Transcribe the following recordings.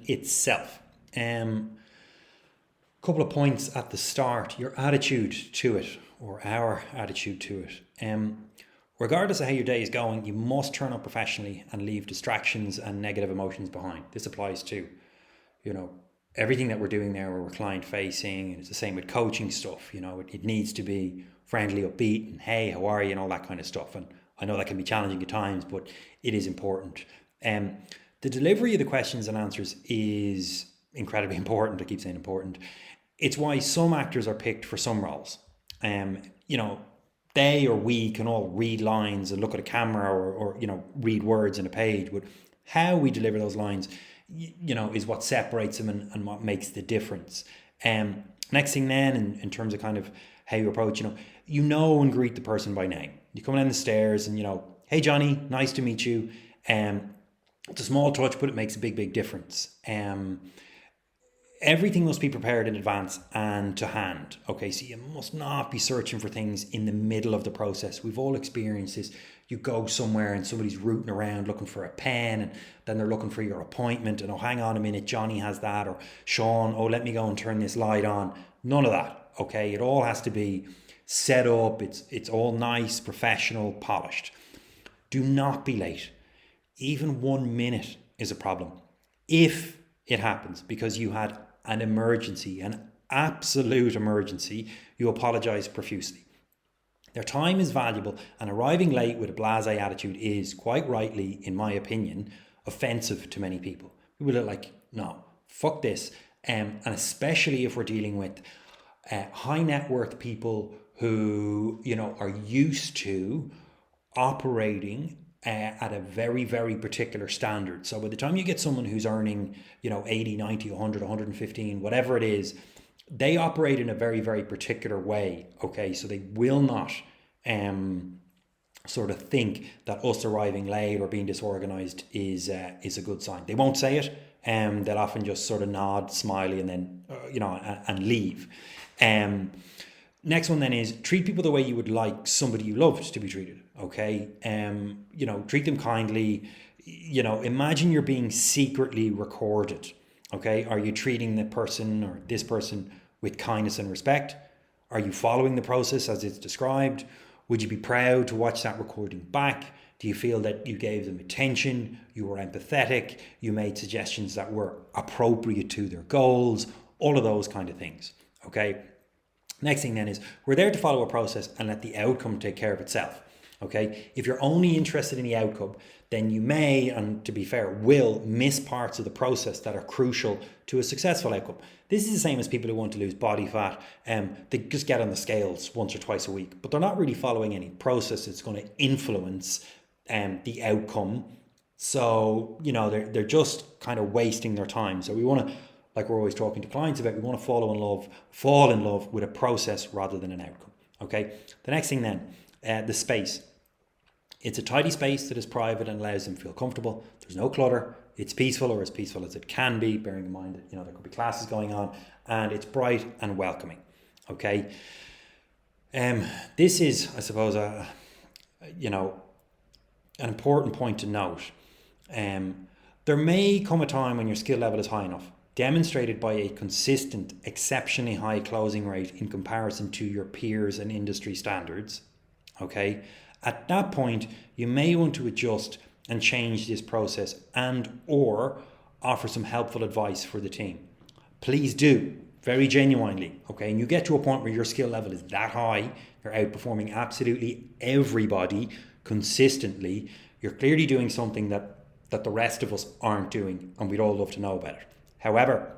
itself. Couple of points at the start: your attitude to it, or our attitude to it. Regardless of how your day is going, you must turn up professionally and leave distractions and negative emotions behind. This applies to, everything that we're doing there where we're client facing, and it's the same with coaching stuff. It needs to be friendly, upbeat, and hey, how are you, and all that kind of stuff. And I know that can be challenging at times, but it is important. The delivery of the questions and answers is incredibly important. I keep saying important. It's why some actors are picked for some roles. They or we can all read lines and look at a camera or read words in a page, but how we deliver those lines, is what separates them and what makes the difference. Next thing then, in terms of kind of how you approach, and greet the person by name. You come down the stairs and, hey, Johnny, nice to meet you. It's a small touch, but it makes a big, big difference. Everything must be prepared in advance and to hand. Okay, so you must not be searching for things in the middle of the process. We've all experienced this. You go somewhere and somebody's rooting around looking for a pen, and then they're looking for your appointment, and hang on a minute, Johnny has that, or Sean, let me go and turn this light on. None of that. Okay, it all has to be set up. It's all nice, professional, polished. Do not be late. Even 1 minute is a problem. If it happens because you had an emergency, an absolute emergency, you apologize profusely. Their time is valuable, and arriving late with a blasé attitude is, quite rightly, in my opinion, offensive to many people. People are like, no, fuck this. And especially if we're dealing with high net worth people who, are used to operating at a very, very particular standard. So by the time you get someone who's earning, 80, 90, 100, 115, whatever it is, they operate in a very, very particular way. Okay, so they will not sort of think that us arriving late or being disorganized is a good sign. They won't say it. They'll often just sort of nod, smiley, and then and leave. Next one then is treat people the way you would like somebody you loved to be treated. Okay, treat them kindly. Imagine you're being secretly recorded. Okay, are you treating the person or this person with kindness and respect? Are you following the process as it's described? Would you be proud to watch that recording back? Do you feel that you gave them attention, you were empathetic, you made suggestions that were appropriate to their goals, all of those kind of things, okay? Next thing then is we're there to follow a process and let the outcome take care of itself, okay? If you're only interested in the outcome, then you may, and to be fair, will miss parts of the process that are crucial to a successful outcome. This is the same as people who want to lose body fat. They just get on the scales once or twice a week, but they're not really following any process that's going to influence the outcome. So, they're just kind of wasting their time. So we want to, like we're always talking to clients about, we want to fall in love with a process rather than an outcome. Okay. The next thing then, the space. It's a tidy space that is private and allows them to feel comfortable. There's no clutter. It's peaceful, or as peaceful as it can be, bearing in mind that, there could be classes going on, and it's bright and welcoming. Okay. This is, I suppose, an important point to note. There may come a time when your skill level is high enough, demonstrated by a consistent, exceptionally high closing rate in comparison to your peers and industry standards. Okay. At that point, you may want to adjust and change this process and or offer some helpful advice for the team. Please do, very genuinely, okay? And you get to a point where your skill level is that high, you're outperforming absolutely everybody consistently, you're clearly doing something that the rest of us aren't doing, and we'd all love to know about it. However,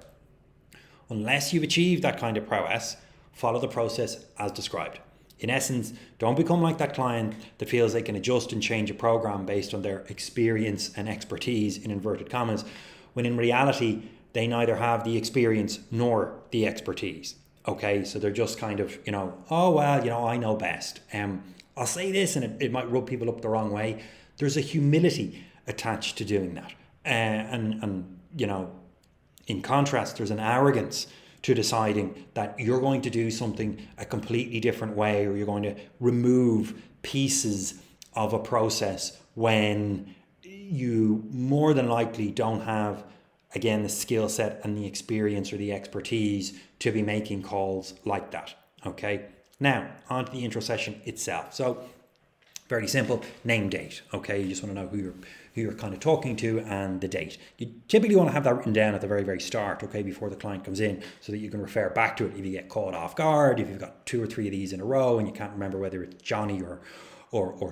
unless you've achieved that kind of prowess, follow the process as described. In essence, don't become like that client that feels they can adjust and change a program based on their experience and expertise, in inverted commas, when in reality, they neither have the experience nor the expertise. Okay, so they're just kind of, oh, well, I know best. I'll say this and it might rub people up the wrong way. There's a humility attached to doing that. And in contrast, there's an arrogance to deciding that you're going to do something a completely different way, or you're going to remove pieces of a process when you more than likely don't have again, the skill set and the experience or the expertise to be making calls like that. Okay. Now, on to the intro session itself. So, very simple, name, date. Okay, you just want to know who you're kind of talking to and the date. You typically want to have that written down at the very, very start, okay, before the client comes in, so that you can refer back to it if you get caught off guard, if you've got 2 or 3 of these in a row and you can't remember whether it's Johnny or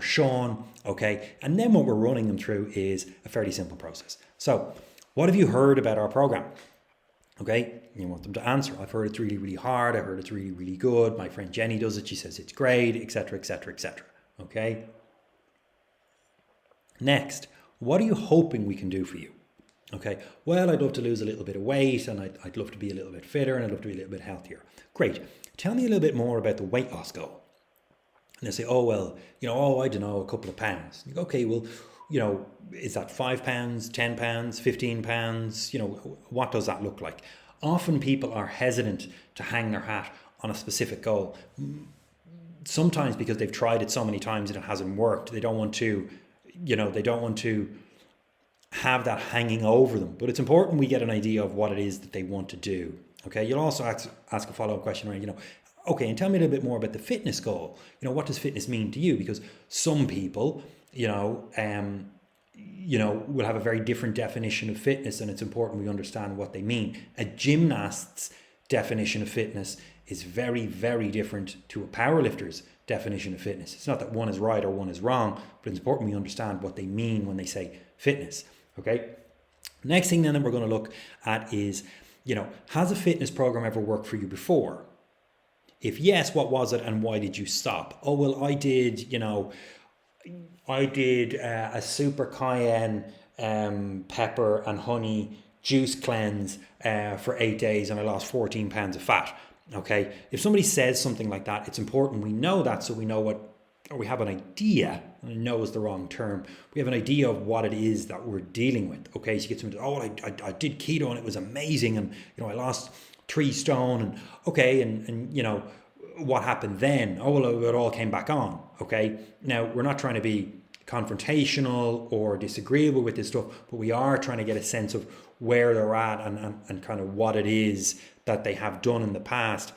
Sean, okay. And then what we're running them through is a fairly simple process. So, what have you heard about our program? Okay, you want them to answer. I've heard it's really, really hard. I heard it's really, really good. My friend Jenny does it. She says it's great, etc., etc., etc. Okay. Next, what are you hoping we can do for you? Okay. Well, I'd love to lose a little bit of weight, and I'd love to be a little bit fitter, and I'd love to be a little bit healthier. Great. Tell me a little bit more about the weight loss goal. And they say, oh, well, I don't know, a couple of pounds. You go, okay, well, is that 5 pounds, 10 pounds, 15 pounds? What does that look like? Often people are hesitant to hang their hat on a specific goal. Sometimes because they've tried it so many times and it hasn't worked. They don't want to, have that hanging over them. But it's important we get an idea of what it is that they want to do. Okay. You'll also ask a follow-up question around, okay, and tell me a little bit more about the fitness goal. What does fitness mean to you? Because some people, will have a very different definition of fitness, and it's important we understand what they mean. A gymnast's definition of fitness is very, very different to a powerlifter's definition of fitness. It's not that one is right or one is wrong, but it's important we understand what they mean when they say fitness. Okay. Next thing then that we're going to look at is, has a fitness program ever worked for you before? If yes, what was it and why did you stop? Oh, well, I did a super cayenne pepper and honey juice cleanse for 8 days and I lost 14 pounds of fat. Okay. If somebody says something like that, it's important we know that, so we know we have an idea. I know is the wrong term. We have an idea of what it is that we're dealing with. Okay. So you get somebody, I did keto and it was amazing. And, I lost 3 stone and okay. And what happened then? Oh, well, it all came back on. Okay. Now we're not trying to be confrontational or disagreeable with this stuff, but we are trying to get a sense of where they're at and kind of what it is that they have done in the past.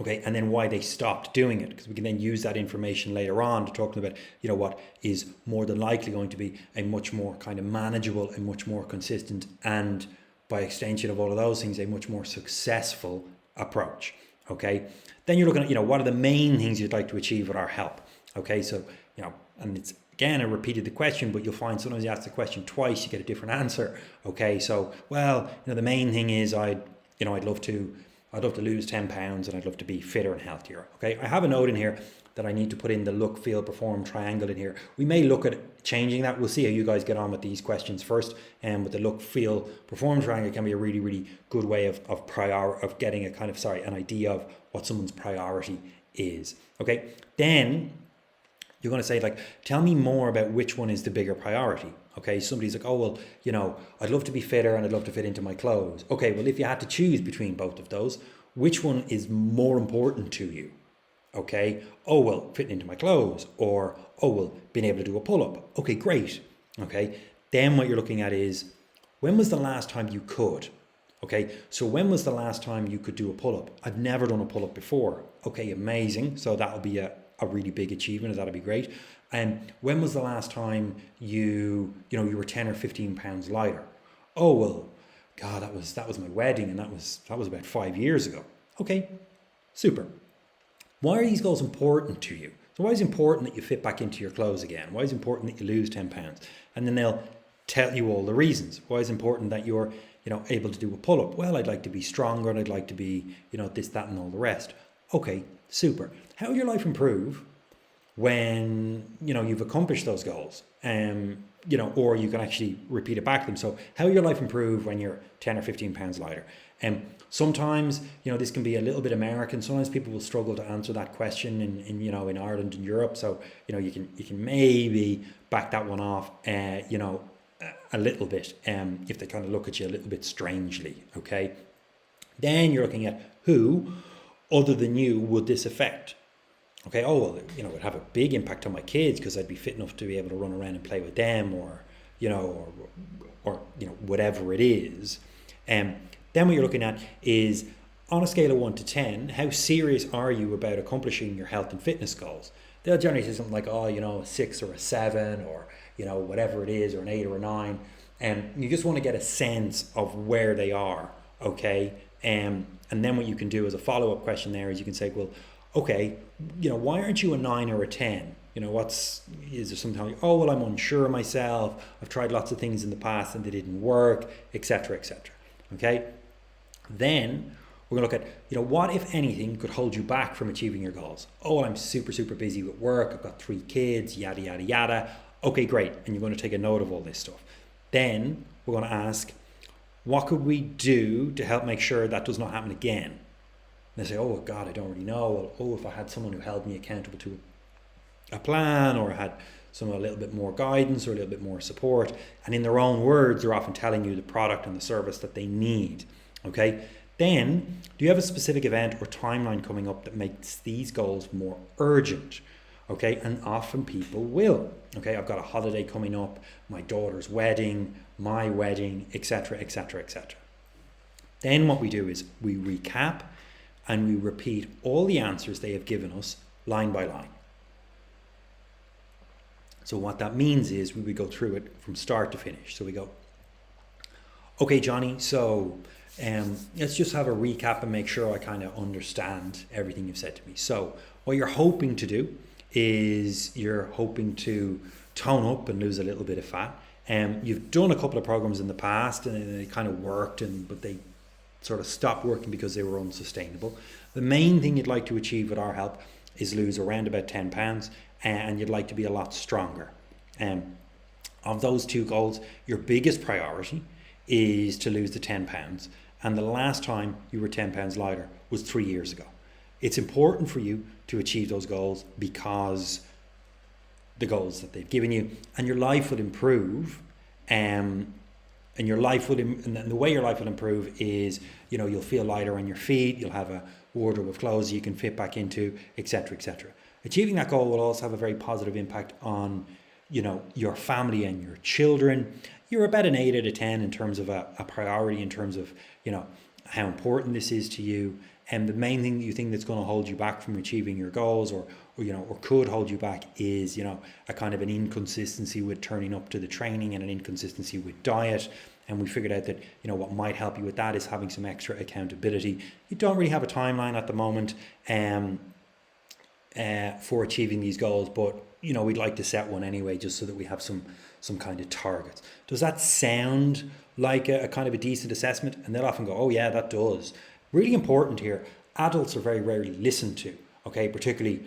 Okay, and then why they stopped doing it, because we can then use that information later on to talk about, what is more than likely going to be a much more kind of manageable and much more consistent, and by extension of all of those things, a much more successful approach. Okay, then you're looking at, what are the main things you'd like to achieve with our help? Okay, so, and it's, again, I repeated the question, but you'll find sometimes you ask the question twice, you get a different answer. Okay, so, well, the main thing is I'd love to lose 10 pounds and I'd love to be fitter and healthier. Okay, I have a note in here that I need to put in the look, feel, perform triangle in here. We may look at changing that. We'll see how you guys get on with these questions first. And with the look, feel, perform triangle can be a really, really good way of getting an idea of what someone's priority is. Okay, then you're going to say, tell me more about which one is the bigger priority. Okay, somebody's like, oh, well, I'd love to be fitter and I'd love to fit into my clothes. Okay, well, if you had to choose between both of those, which one is more important to you? Okay, oh, well, fitting into my clothes, or, oh, well, being able to do a pull-up. Okay, great. Okay, then what you're looking at is, when was the last time you could? Okay, so when was the last time you could do a pull-up? I've never done a pull-up before. Okay, amazing. So that'll be a really big achievement. That'll be great. And when was the last time you were 10 or 15 pounds lighter? Oh, well, God, that was my wedding, and that was about 5 years ago. Okay, super. Why are these goals important to you? So why is it important that you fit back into your clothes again? Why is it important that you lose 10 pounds? And then they'll tell you all the reasons. Why is it important that you're able to do a pull-up? Well, I'd like to be stronger and I'd like to be, this, that, and all the rest. Okay, super. How will your life improve when, you've accomplished those goals? Or you can actually repeat it back to them. So how will your life improve when you're 10 or 15 pounds lighter? Sometimes, this can be a little bit American. Sometimes people will struggle to answer that question in Ireland and Europe. So, you can maybe back that one off, a little bit, if they kind of look at you a little bit strangely. Okay. Then you're looking at who other than you would this affect? Okay, oh, well, it would have a big impact on my kids because I'd be fit enough to be able to run around and play with them, or, or whatever it is. Then what you're looking at is, on a scale of 1 to 10, how serious are you about accomplishing your health and fitness goals? They'll generally say something like, a 6 or a 7, or whatever it is, or an 8 or a 9. And you just want to get a sense of where they are, okay? And then what you can do as a follow-up question there is you can say, well, okay, why aren't you a 9 or a 10? Is there something like, I'm unsure myself, I've tried lots of things in the past and they didn't work, etc., etc. Okay? Then we're going to look at, what, if anything, could hold you back from achieving your goals? I'm super, super busy with work, I've got 3 kids, yada, yada, yada. Okay, great. And you're going to take a note of all this stuff. Then we're going to ask, what could we do to help make sure that does not happen again? And they say, oh God, I don't really know. Well, if I had someone who held me accountable to a plan, or had a little bit more guidance or a little bit more support. And in their own words, they're often telling you the product and the service that they need. Okay. Then, do you have a specific event or timeline coming up that makes these goals more urgent? Okay. And often people will. Okay. I've got a holiday coming up, my daughter's wedding, my wedding, etc., etc., etc. Then what we do is we recap and we repeat all the answers they have given us line by line. So what that means is we go through it from start to finish. So we go, okay, Johnny, so let's just have a recap and make sure I kind of understand everything you've said to me. So what you're hoping to do is you're hoping to tone up and lose a little bit of fat. You've done a couple of programs in the past and they kind of worked, but they sort of stopped working because they were unsustainable. The main thing you'd like to achieve with our help is lose around about 10 pounds. And you'd like to be a lot stronger. Of those 2 goals, your biggest priority is to lose the 10 pounds. And the last time you were 10 pounds lighter was 3 years ago. It's important for you to achieve those goals because the goals that they've given you, and your life will improve. And the way your life will improve is, you'll feel lighter on your feet, you'll have a wardrobe of clothes you can fit back into, etc., etc. Achieving that goal will also have a very positive impact on, your family and your children. You're about an 8 out of 10 in terms of a priority, in terms of, how important this is to you. And the main thing that you think that's going to hold you back from achieving your goals, or could hold you back, is, a kind of an inconsistency with turning up to the training and an inconsistency with diet. And we figured out that, what might help you with that is having some extra accountability. You don't really have a timeline at the moment. For achieving these goals, but we'd like to set one anyway, just so that we have some kind of targets. Does that sound like a kind of a decent assessment? And they'll often go, oh yeah, that does. Really important here, adults are very rarely listened to, okay? Particularly,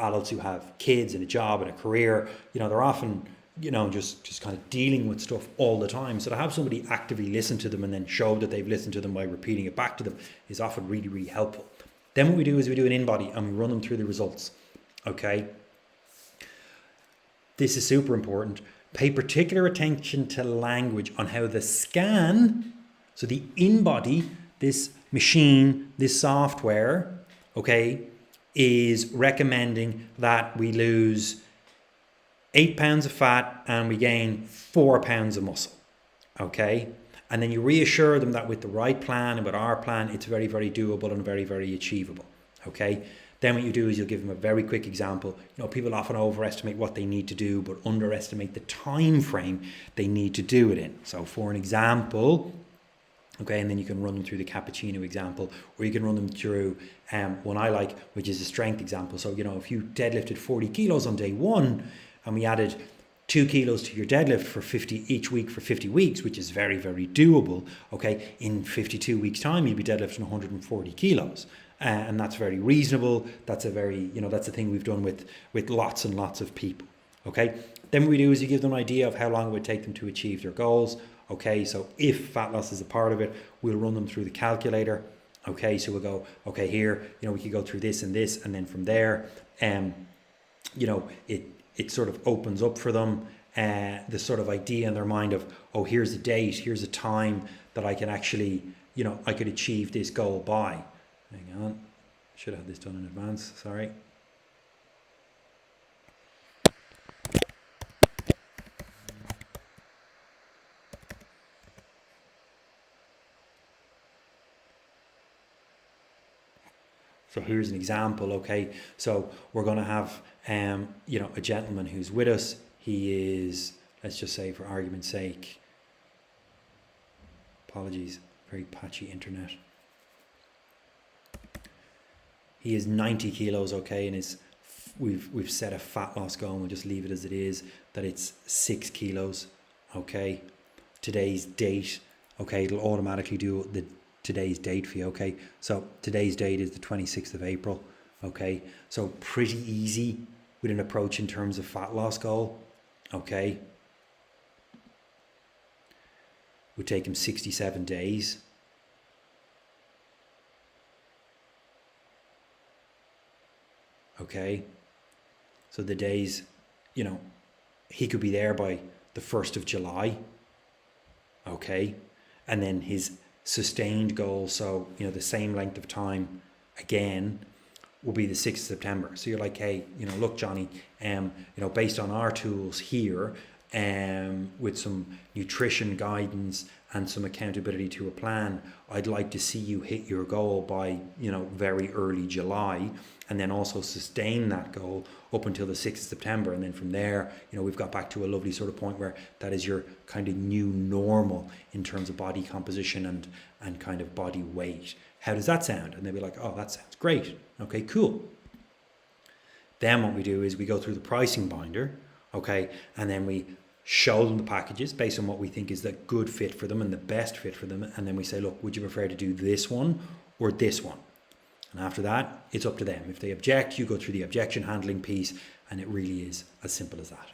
adults who have kids and a job and a career, they're often, just kind of dealing with stuff all the time. So to have somebody actively listen to them and then show that they've listened to them by repeating it back to them is often really, really helpful. Then what we do is we do an in-body and we run them through the results, okay? This is super important. Pay particular attention to language on how the scan, so the in-body, this machine, this software, okay, is recommending that we lose 8 pounds of fat and we gain 4 pounds of muscle, okay? And then you reassure them that with the right plan and with our plan, it's very, very doable and very, very achievable. Okay. Then what you do is you'll give them a very quick example. People often overestimate what they need to do, but underestimate the time frame they need to do it in. So for an example, okay, and then you can run them through the cappuccino example, or you can run them through one I like, which is a strength example. So, if you deadlifted 40 kilos on day 1 and we added 2 kilos to your deadlift for 50 each week for 50 weeks, which is very, very doable. Okay, in 52 weeks time, you'll be deadlifting 140 kilos. And that's very reasonable. That's that's a thing we've done with lots and lots of people. Okay, then what we do is you give them an idea of how long it would take them to achieve their goals. Okay, so if fat loss is a part of it, we'll run them through the calculator. Okay, so we'll go, okay, here, we could go through this, and then from there, it sort of opens up for them the sort of idea in their mind of, oh, here's a date, here's a time that I can actually, I could achieve this goal by. Hang on, should have had this done in advance, sorry. So here's an example, okay? So we're going to have, a gentleman who's with us. He is, let's just say for argument's sake, apologies, very patchy internet. He is 90 kilos, okay, and we've set a fat loss goal, and we'll just leave it as it is, that it's 6 kilos, okay? Today's date, okay, it'll automatically do today's date for you, okay? So today's date is the 26th of April, okay? So pretty easy with an approach in terms of fat loss goal, okay? Would take him 67 days. Okay, so the days, he could be there by the 1st of July. Okay, and then his sustained goal, so the same length of time again, will be the 6th of September. So you're like, hey, look, Johnny, based on our tools here, with some nutrition guidance and some accountability to a plan, I'd like to see you hit your goal by, very early July, and then also sustain that goal up until the 6th of September. And then from there, we've got back to a lovely sort of point where that is your kind of new normal in terms of body composition and kind of body weight. How does that sound? And they'll be like, oh, that sounds great. Okay, cool. Then what we do is we go through the pricing binder, okay, and then we show them the packages based on what we think is the good fit for them and the best fit for them. And then we say, look, would you prefer to do this one or this one? And after that, it's up to them. If they object, you go through the objection handling piece, and it really is as simple as that.